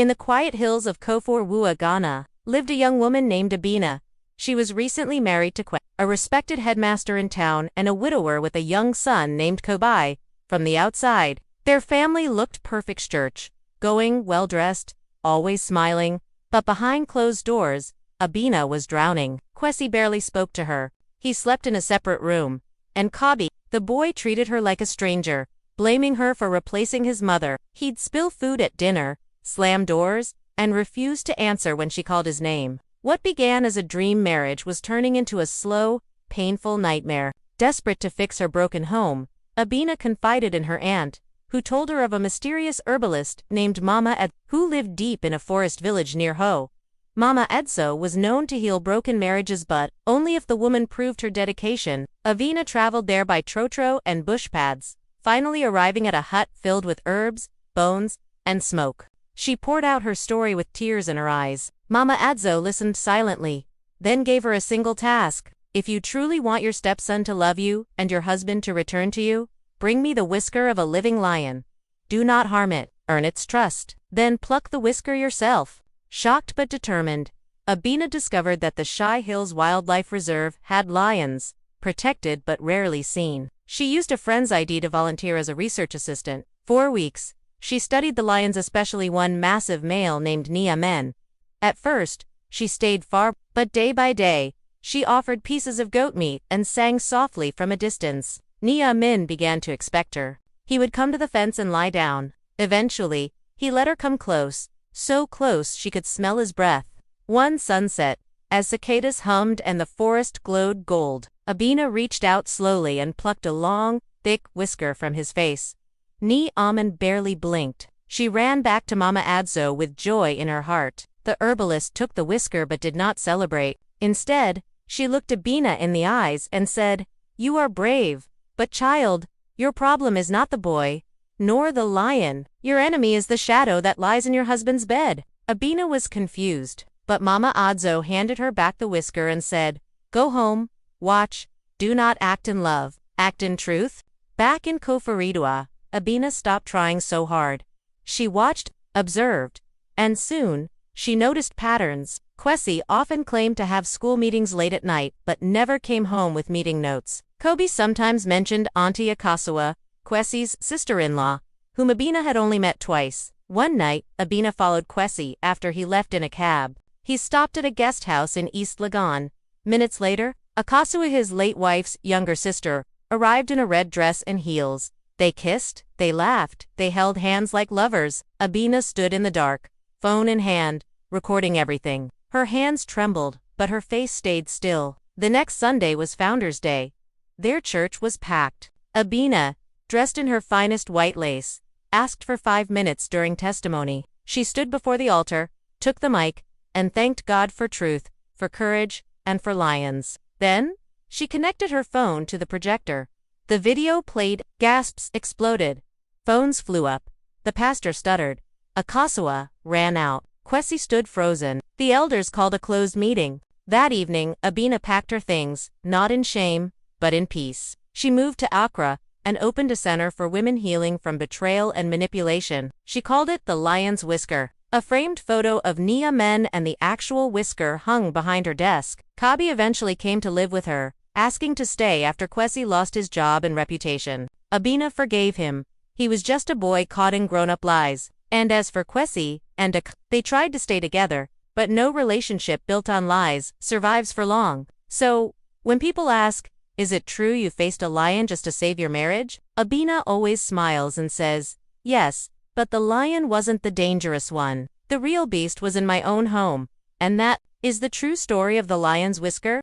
In the quiet hills of Kofor-Wua, Ghana, lived a young woman named Abina. She was recently married to Kwesi, a respected headmaster in town, and a widower with a young son named Kobai. From the outside, their family looked perfect church-going, well-dressed, always smiling, but behind closed doors, Abina was drowning. Kwesi barely spoke to her. He slept in a separate room, and Kabi, the boy, treated her like a stranger, blaming her for replacing his mother. He'd spill food at dinner, slam doors, and refuse to answer when she called his name. What began as a dream marriage was turning into a slow, painful nightmare. Desperate to fix her broken home, Abina confided in her aunt, who told her of a mysterious herbalist named Mama Ed, who lived deep in a forest village near Ho. Mama Edso was known to heal broken marriages, but only if the woman proved her dedication. Abina traveled there by trotro and bush paths, finally arriving at a hut filled with herbs, bones, and smoke. She poured out her story with tears in her eyes. Mama Adzo listened silently, then gave her a single task. If you truly want your stepson to love you and your husband to return to you, bring me the whisker of a living lion. Do not harm it, earn its trust. Then pluck the whisker yourself. Shocked but determined, Abina discovered that the Shy Hills Wildlife Reserve had lions, protected but rarely seen. She used a friend's ID to volunteer as a research assistant. 4 weeks, she studied the lions, especially one massive male named Nia Men. At first, she stayed far, but day by day, she offered pieces of goat meat and sang softly from a distance. Nia Min began to expect her. He would come to the fence and lie down. Eventually, he let her come close, so close she could smell his breath. One sunset, as cicadas hummed and the forest glowed gold, Abina reached out slowly and plucked a long, thick whisker from his face. Ni Amen barely blinked. She ran back to Mama Adzo with joy in her heart. The herbalist took the whisker but did not celebrate. Instead, she looked Abina in the eyes and said, "You are brave, but child, your problem is not the boy, nor the lion. Your enemy is the shadow that lies in your husband's bed." Abina was confused, but Mama Adzo handed her back the whisker and said, "Go home, watch, do not act in love, act in truth." Back in Koforidua, Abina stopped trying so hard. She watched, observed, and soon, she noticed patterns. Kwesi often claimed to have school meetings late at night but never came home with meeting notes. Kobe sometimes mentioned Auntie Akasawa, Kwesi's sister-in-law, whom Abina had only met twice. One night, Abina followed Kwesi after he left in a cab. He stopped at a guest house in East Legon. Minutes later, Akasawa, his late wife's younger sister, arrived in a red dress and heels. They kissed, they laughed, they held hands like lovers. Abina stood in the dark, phone in hand, recording everything. Her hands trembled, but her face stayed still. The next Sunday was Founder's Day. Their church was packed. Abina, dressed in her finest white lace, asked for 5 minutes during testimony. She stood before the altar, took the mic, and thanked God for truth, for courage, and for lions. Then, she connected her phone to the projector. The video played, gasps exploded. Phones flew up. The pastor stuttered. Akasawa ran out. Kwesi stood frozen. The elders called a closed meeting. That evening, Abina packed her things, not in shame, but in peace. She moved to Accra and opened a center for women healing from betrayal and manipulation. She called it the Lion's Whisker. A framed photo of Nia Men and the actual whisker hung behind her desk. Kabi eventually came to live with her, asking to stay after Kwesi lost his job and reputation. Abina forgave him. He was just a boy caught in grown-up lies. And as for Kwesi and they tried to stay together, but no relationship built on lies survives for long. So, when people ask, "Is it true you faced a lion just to save your marriage?" Abina always smiles and says, "Yes, but the lion wasn't the dangerous one. The real beast was in my own home." And that is the true story of the Lion's Whisker.